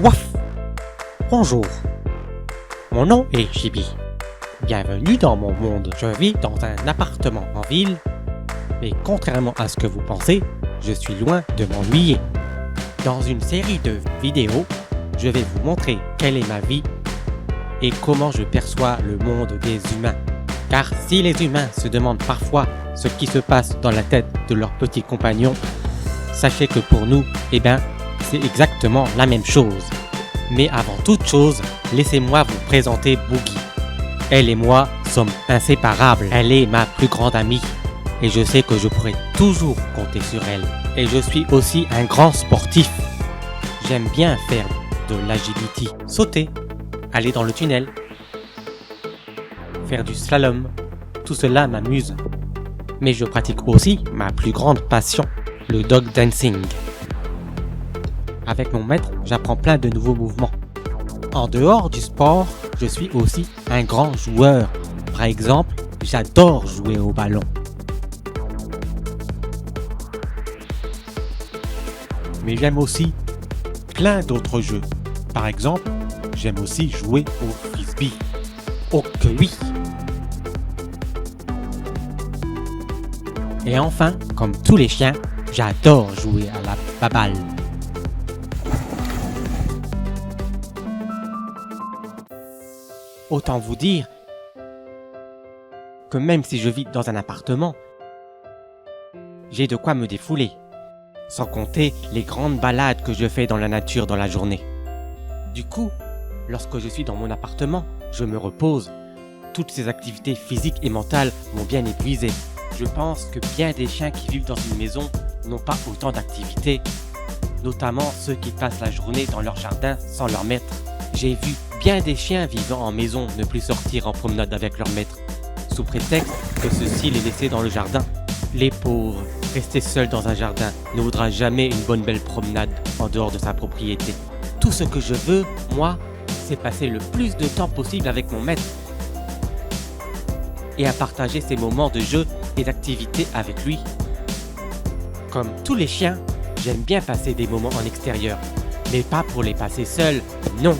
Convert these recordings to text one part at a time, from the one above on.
Waf! Bonjour, mon nom est Chibi. Bienvenue dans mon monde. Je vis dans un appartement en ville, mais contrairement à ce que vous pensez, je suis loin de m'ennuyer. Dans une série de vidéos, je vais vous montrer quelle est ma vie et comment je perçois le monde des humains. Car si les humains se demandent parfois ce qui se passe dans la tête de leurs petits compagnons, sachez que pour nous, c'est exactement la même chose. Mais avant toute chose, laissez-moi vous présenter Boogie. Elle et moi sommes inséparables. Elle est ma plus grande amie et je sais que je pourrai toujours compter sur elle. Et je suis aussi un grand sportif. J'aime bien faire de l'agility, sauter, aller dans le tunnel, faire du slalom. Tout cela m'amuse. Mais je pratique aussi ma plus grande passion, le dog dancing. Avec mon maître, j'apprends plein de nouveaux mouvements. En dehors du sport, je suis aussi un grand joueur. Par exemple, j'adore jouer au ballon. Mais j'aime aussi plein d'autres jeux. Par exemple, j'aime aussi jouer au frisbee. Oh que oui! Et enfin, comme tous les chiens, j'adore jouer à la baballe. Autant vous dire que même si je vis dans un appartement, j'ai de quoi me défouler, sans compter les grandes balades que je fais dans la nature dans la journée. Du coup, lorsque je suis dans mon appartement, je me repose. Toutes ces activités physiques et mentales m'ont bien épuisé. Je pense que bien des chiens qui vivent dans une maison n'ont pas autant d'activités, notamment ceux qui passent la journée dans leur jardin sans leur maître. J'ai vu bien des chiens vivant en maison ne plus sortir en promenade avec leur maître, sous prétexte que ceux-ci les laissaient dans le jardin. Les pauvres, rester seuls dans un jardin ne vaudra jamais une bonne belle promenade en dehors de sa propriété. Tout ce que je veux, moi, c'est passer le plus de temps possible avec mon maître et à partager ces moments de jeu et d'activité avec lui. Comme tous les chiens, j'aime bien passer des moments en extérieur, mais pas pour les passer seuls, non,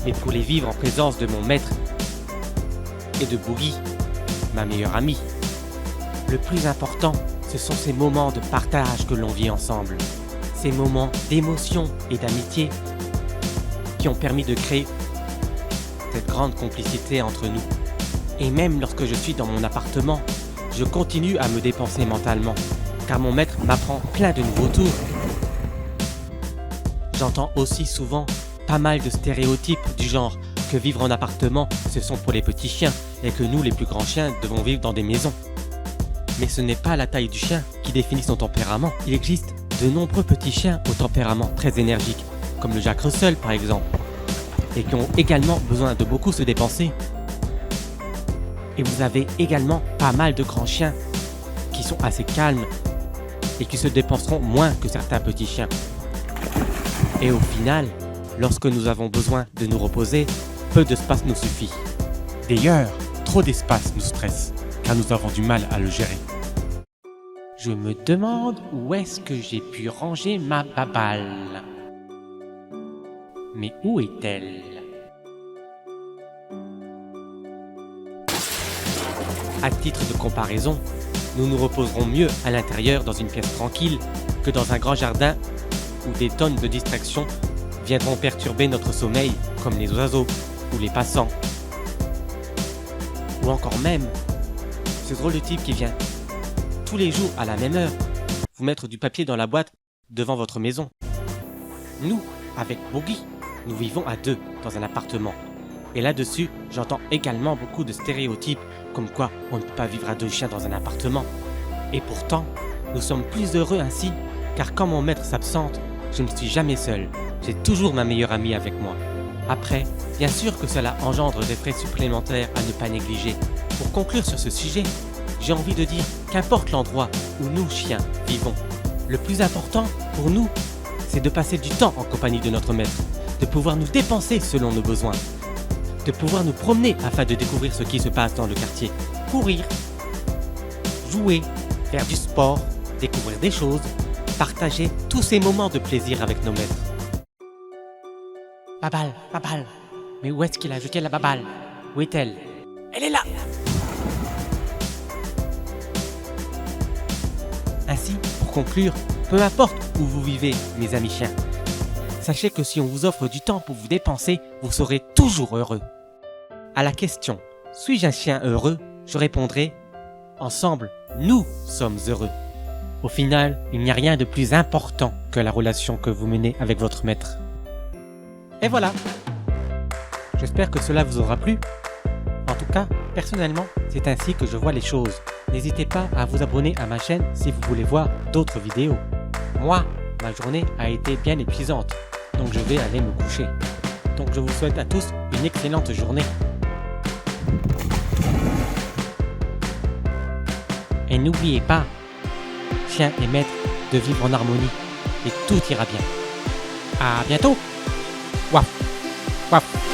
mais pour les vivre en présence de mon maître et de Boogie, ma meilleure amie. Le plus important, ce sont ces moments de partage que l'on vit ensemble, ces moments d'émotion et d'amitié qui ont permis de créer cette grande complicité entre nous. Et même lorsque je suis dans mon appartement, je continue à me dépenser mentalement, car mon maître m'apprend plein de nouveaux tours. J'entends aussi souvent pas mal de stéréotypes du genre que vivre en appartement, ce sont pour les petits chiens et que nous, les plus grands chiens, devons vivre dans des maisons. Mais ce n'est pas la taille du chien qui définit son tempérament. Il existe de nombreux petits chiens au tempérament très énergique, comme le Jack Russell par exemple, et qui ont également besoin de beaucoup se dépenser. Et vous avez également pas mal de grands chiens qui sont assez calmes et qui se dépenseront moins que certains petits chiens. Et au final, lorsque nous avons besoin de nous reposer, peu d'espace nous suffit. D'ailleurs, trop d'espace nous stresse, car nous avons du mal à le gérer. Je me demande où est-ce que j'ai pu ranger ma baballe. Mais où est-elle? À titre de comparaison, nous nous reposerons mieux à l'intérieur dans une pièce tranquille que dans un grand jardin où des tonnes de distractions viendront perturber notre sommeil, comme les oiseaux ou les passants. Ou encore même, ce drôle de type qui vient tous les jours à la même heure vous mettre du papier dans la boîte devant votre maison. Nous, avec Boogie, nous vivons à deux dans un appartement. Et là-dessus, j'entends également beaucoup de stéréotypes comme quoi on ne peut pas vivre à deux chiens dans un appartement. Et pourtant, nous sommes plus heureux ainsi, car quand mon maître s'absente, je ne suis jamais seul. J'ai toujours ma meilleure amie avec moi. Après, bien sûr que cela engendre des frais supplémentaires à ne pas négliger. Pour conclure sur ce sujet, j'ai envie de dire qu'importe l'endroit où nous, chiens, vivons, le plus important pour nous, c'est de passer du temps en compagnie de notre maître, de pouvoir nous dépenser selon nos besoins, de pouvoir nous promener afin de découvrir ce qui se passe dans le quartier, courir, jouer, faire du sport, découvrir des choses, partager tous ces moments de plaisir avec nos maîtres. Babal, Babal. Mais où est-ce qu'il a jeté la Babal? Où est-elle? Elle est là! Ainsi, pour conclure, peu importe où vous vivez, mes amis chiens, sachez que si on vous offre du temps pour vous dépenser, vous serez toujours heureux. À la question « Suis-je un chien heureux ?», je répondrai « Ensemble, nous sommes heureux ». Au final, il n'y a rien de plus important que la relation que vous menez avec votre maître. Et voilà. J'espère que cela vous aura plu. En tout cas, personnellement, c'est ainsi que je vois les choses. N'hésitez pas à vous abonner à ma chaîne si vous voulez voir d'autres vidéos. Moi, ma journée a été bien épuisante, donc je vais aller me coucher. Donc je vous souhaite à tous une excellente journée. Et n'oubliez pas, chien et maître, de vivre en harmonie, et tout ira bien. À bientôt. Waf, waf.